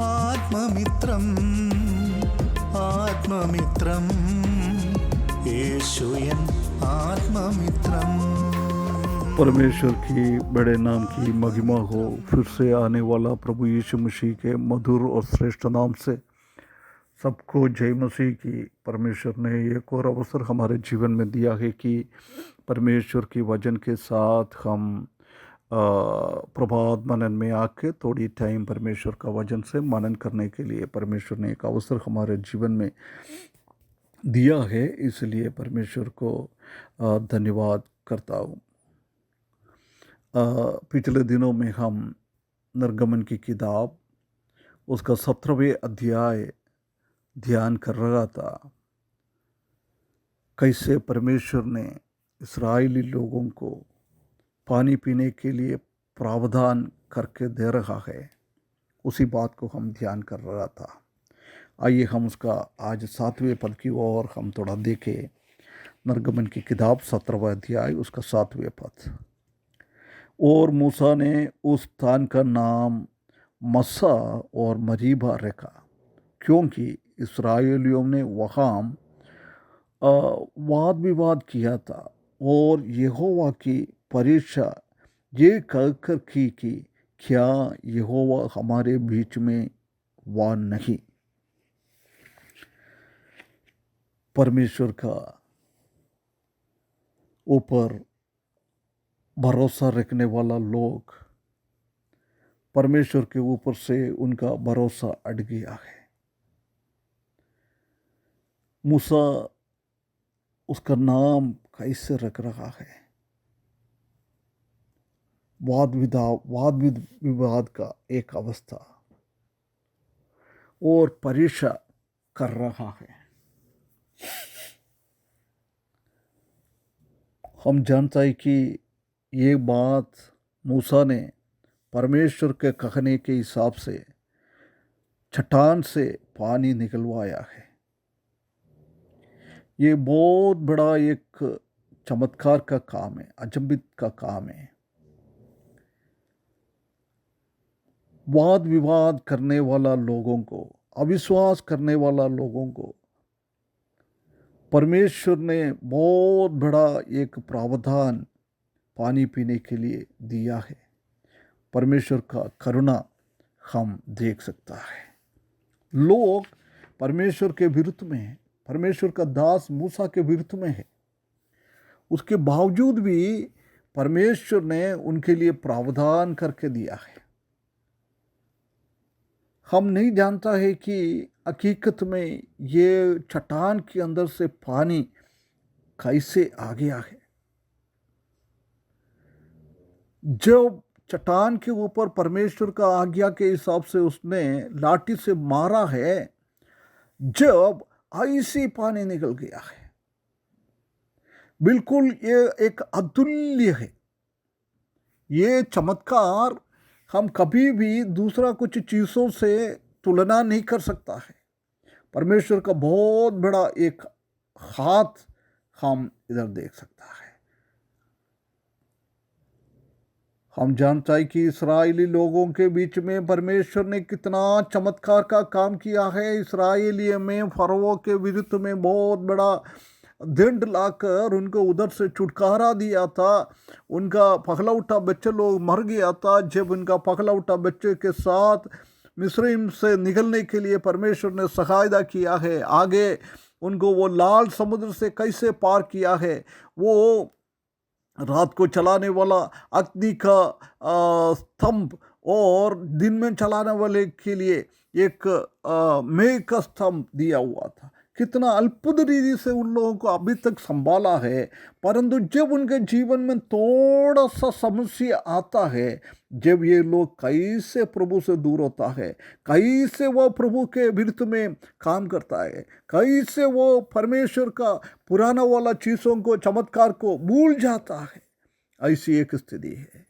ആത്മമിത്രം ആത്മമിത്രം യേശുയൻ आत्ममित्रम। परमेश्वर की बड़े नाम की महिमा हो। फिर से आने वाला प्रभु यीशु मसीह के मधुर और श्रेष्ठ नाम से सबको जय मसीह की। परमेश्वर ने एक और अवसर हमारे जीवन में दिया है कि परमेश्वर की वचन के साथ हम प्रभात मनन में आके थोड़ी टाइम परमेश्वर का वचन से मनन करने के लिए परमेश्वर ने एक अवसर हमारे जीवन में दिया है, इसलिए परमेश्वर को धन्यवाद करता हूँ। पिछले दिनों में हम निर्गमन की किताब उसका 17वें अध्याय ध्यान कर रहा था। कैसे परमेश्वर ने इस्राएली लोगों को पानी पीने के लिए प्रावधान करके दे रहा है, उसी बात को हम ध्यान कर रहा था। आइए हम उसका आज 7वें पद की ओर हम थोड़ा देखें। निर्गमन की किताब 17वां अध्याय उसका 7वें पद। और मूसा ने उस स्थान का नाम मस्सा और मरीबा रखा, क्योंकि इस्राएलियों ने वहाँ वाद विवाद किया था और यहोवा की परीक्षा ये कहकर की कि क्या यहोवा हमारे बीच में वा नहीं। परमेश्वर का ऊपर भरोसा रखने वाला लोग, परमेश्वर के ऊपर से उनका भरोसा अट गया है। मूसा उसका नाम कैसे रख रहा है? वाद विवाद का एक अवस्था और परीक्षा कर रहा है। हम जानते हैं कि ये बात मूसा ने परमेश्वर के कहने के हिसाब से चट्टान से पानी निकलवाया है। ये बहुत बड़ा एक चमत्कार का काम है, अचंभित का काम है। वाद विवाद करने वाला लोगों को, अविश्वास करने वाला लोगों को परमेश्वर ने बहुत बड़ा एक प्रावधान पानी पीने के लिए दिया है। परमेश्वर का करुणा हम देख सकता है। लोग परमेश्वर के विरुद्ध में हैं, परमेश्वर का दास मूसा के विरुद्ध में है, उसके बावजूद भी परमेश्वर ने उनके लिए प्रावधान करके दिया है। हम नहीं जानता है कि हकीकत में ये चट्टान के अंदर से पानी कैसे आ गया है। जब चट्टान के ऊपर परमेश्वर का आज्ञा के हिसाब से उसने लाठी से मारा है, जब ऐसे पानी निकल गया है, बिल्कुल ये एक अतुल्य है। ये चमत्कार हम कभी भी दूसरा कुछ चीज़ों से तुलना नहीं कर सकता है। परमेश्वर का बहुत बड़ा एक हाथ हम इधर देख सकता है। हम जानते हैं कि इस्राएली लोगों के बीच में परमेश्वर ने कितना चमत्कार का काम किया है। इस्राएलियों में फरोह के विरुद्ध में बहुत बड़ा दंड लाकर उनको उधर से छुटकारा दिया था। उनका पगलौठा बच्चे लोग मर गया था। जब उनका पगलौठा बच्चे के साथ मिस्रईम से निकलने के लिए परमेश्वर ने सहायता किया है। आगे उनको वो लाल समुद्र से कैसे पार किया है, वो रात को चलाने वाला अग्नि का स्तंभ और दिन में चलाने वाले के लिए एक मेघ का स्तंभ दिया हुआ था। कितना अद्भुत रीति से उन लोगों को अभी तक संभाला है। परंतु जब उनके जीवन में थोड़ा सा समस्या आता है, जब ये लोग कैसे प्रभु से दूर होता है, कैसे वो प्रभु के विरुद्ध में काम करता है, कैसे वो परमेश्वर का पुराना वाला चीज़ों को, चमत्कार को भूल जाता है, ऐसी एक स्थिति है।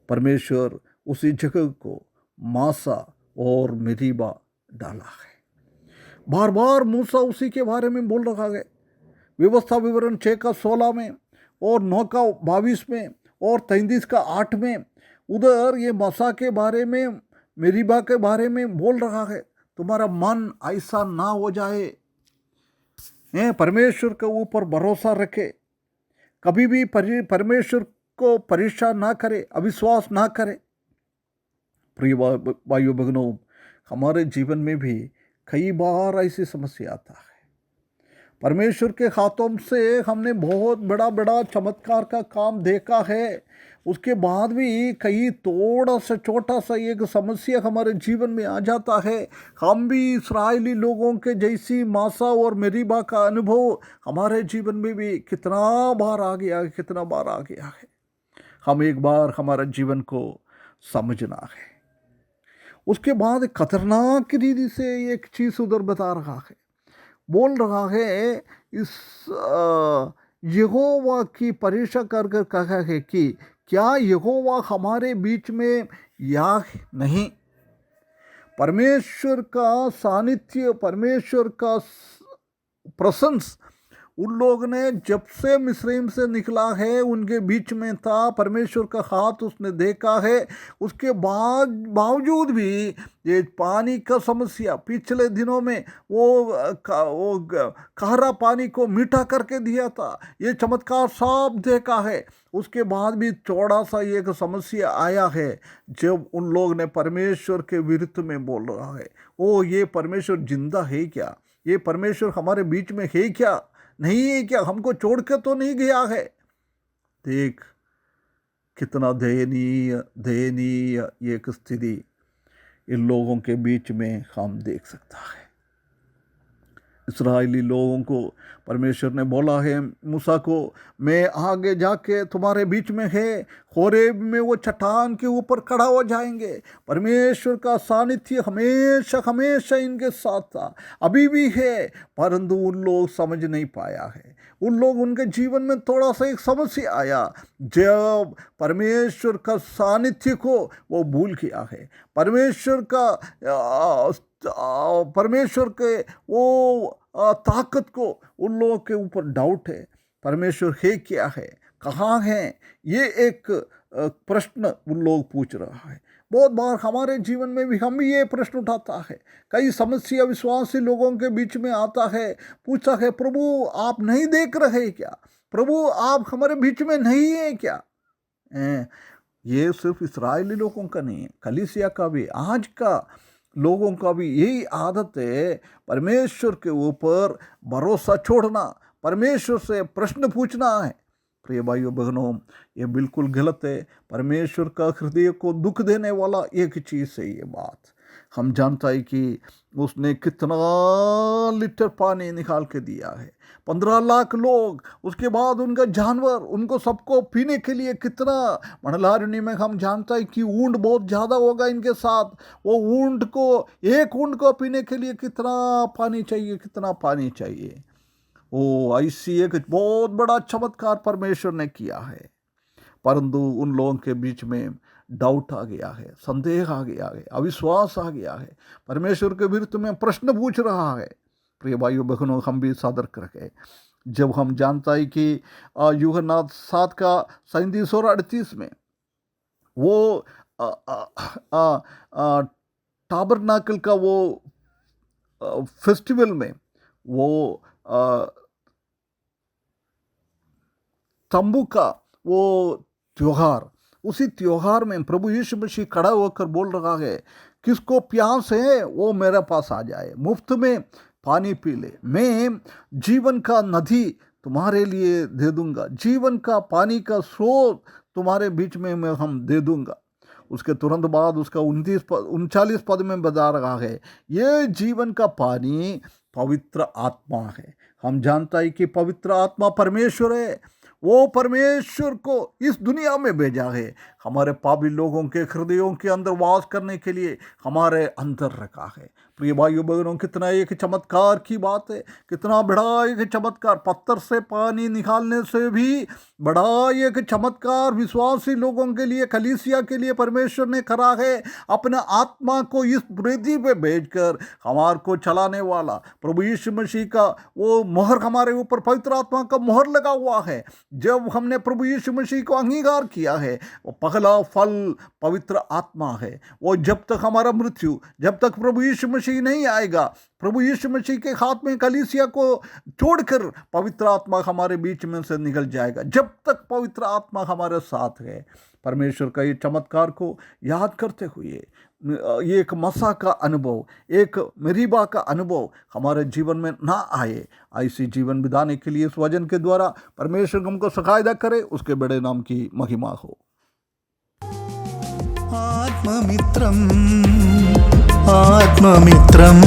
परमेश्वर उसी जगह को मासा और मरीबा डाला है। बार बार मूसा उसी के बारे में बोल रहा है। व्यवस्था विवरण 6 का 16 में और 9 का 22 में और 33 का 8 में उधर ये मसा के बारे में मेरीबा के बारे में बोल रहा है, तुम्हारा मन ऐसा ना हो जाए, परमेश्वर के ऊपर भरोसा रखे, कभी भी परमेश्वर को परीक्षा ना करे, अविश्वास ना करे। प्रिय भाइयों बहनों, हमारे जीवन में भी कई बार ऐसी समस्या आता है। परमेश्वर के हाथों से हमने बहुत बड़ा बड़ा चमत्कार का काम देखा है, उसके बाद भी कई थोड़ा सा छोटा सा एक समस्या हमारे जीवन में आ जाता है। हम भी इस्राएली लोगों के जैसी मासा और मेरीबा का अनुभव हमारे जीवन में भी कितना बार आ गया है, कितना बार आ गया है। हम एक बार हमारा जीवन को समझना है। उसके बाद खतरनाक रीति से एक चीज़ उधर बता रहा है, बोल रहा है, इस यहोवा की परीक्षा कर कर कहा है कि क्या यहोवा हमारे बीच में या नहीं। परमेश्वर का सानिध्य, परमेश्वर का प्रशंस उन लोग ने जब से मिस्रईम से निकला है उनके बीच में था। परमेश्वर का हाथ उसने देखा है। उसके बावजूद भी ये पानी का समस्या, पिछले दिनों में वो खारा पानी को मीठा करके दिया था, ये चमत्कार सब देखा है। उसके बाद भी थोड़ा सा एक समस्या आया है जब उन लोग ने परमेश्वर के विरुद्ध में बोल रहा है, ओ ये परमेश्वर जिंदा है क्या, ये परमेश्वर हमारे बीच में है क्या, नहीं है क्या, हमको छोड़ के तो नहीं गया है। देख कितना दयनीय एक स्थिति इन लोगों के बीच में हम देख सकता है। इस्राएली लोगों को परमेश्वर ने बोला है मूसा को, मैं आगे जाके तुम्हारे बीच में है, होरेब में वो चट्टान के ऊपर खड़ा हो जाएंगे। परमेश्वर का सानिध्य हमेशा हमेशा इनके साथ था, अभी भी है, परंतु उन लोग समझ नहीं पाया है। उन लोग, उनके जीवन में थोड़ा सा एक समस्या आया जब परमेश्वर का सानिध्य को वो भूल गया है। परमेश्वर के वो ताकत को उन लोगों के ऊपर डाउट है। परमेश्वर है क्या है, कहाँ है, ये एक प्रश्न उन लोग पूछ रहा है। बहुत बार हमारे जीवन में भी हम ये प्रश्न उठाता है। कई समस्या विश्वासी लोगों के बीच में आता है, पूछा है, प्रभु आप नहीं देख रहे क्या, प्रभु आप हमारे बीच में नहीं है क्या। ये सिर्फ इस्राएली लोगों का नहीं है, कलीसिया का भी, आज का लोगों का भी यही आदत है, परमेश्वर के ऊपर भरोसा छोड़ना, परमेश्वर से प्रश्न पूछना है। प्रिय भाइयों बहनों, ये बिल्कुल गलत है। परमेश्वर का हृदय को दुख देने वाला एक चीज़ है ये बात। हम जानता है कि उसने कितना लीटर पानी निकाल के दिया है, 15 लाख लोग, उसके बाद उनका जानवर, उनको सबको पीने के लिए कितना। मंडलारण्य में हम जानता है कि ऊंट बहुत ज़्यादा होगा इनके साथ, वो ऊंट को, एक ऊंट को पीने के लिए कितना पानी चाहिए, कितना पानी चाहिए। वो ऐसी एक बहुत बड़ा चमत्कार परमेश्वर ने किया है, परंतु उन लोगों के बीच में डाउट आ गया है, संदेह आ गया है, अविश्वास आ गया है, परमेश्वर के विरुद्ध में प्रश्न पूछ रहा है। प्रिय भाइयों बहनों, हम भी सतर्क रखें। जब हम जानता है कि यूहन्ना 7 का 37 और 38 में वो टाबरनाकल का वो फेस्टिवल में वो तंबू का वो त्योहार, उसी त्योहार में प्रभु यीशु मसीह खड़ा होकर बोल रहा है, किसको प्यास है वो मेरे पास आ जाए, मुफ्त में पानी पी ले, मैं जीवन का नदी तुम्हारे लिए दे दूंगा, जीवन का पानी का स्रोत तुम्हारे बीच में मैं हम दे दूंगा। उसके तुरंत बाद उसका 39 पद में बता रहा है, ये जीवन का पानी पवित्र आत्मा है। हम जानता है कि पवित्र आत्मा परमेश्वर है, वो परमेश्वर को इस दुनिया में भेजा है, हमारे पापी लोगों के हृदयों के अंदर वास करने के लिए हमारे अंदर रखा है। प्रिय भाइयों बहनों, कितना एक चमत्कार की बात है, कितना बड़ा एक चमत्कार। पत्थर से पानी निकालने से भी बड़ा एक चमत्कार विश्वासी लोगों के लिए, कलीसिया के लिए परमेश्वर ने करा है। अपने आत्मा को इस पृथ्वी पे भेजकर हमारे को चलाने वाला प्रभु यीशु मसीह का वो मोहर हमारे ऊपर, पवित्र आत्मा का मोहर लगा हुआ है। जब हमने प्रभु यीशु मसीह को अंगीकार किया है, वो पहला फल पवित्र आत्मा है। वो जब तक हमारा मृत्यु, जब तक प्रभु यीशु मसीह नहीं आएगा, प्रभु यीशु मसीह के हाथ में कलीसिया को छोड़कर पवित्र आत्मा हमारे बीच में से निकल जाएगा। जब तक पवित्र आत्मा हमारे साथ है, परमेश्वर का ये चमत्कार को याद करते हुए ये एक मसा का अनुभव, एक मरीबा का अनुभव हमारे जीवन में ना आए, ऐसी जीवन बिताने के लिए इस वचन के द्वारा परमेश्वर हमको सहायता करे। उसके बड़े नाम की महिमा हो। आत्ममित्रम् आत्ममित्रम्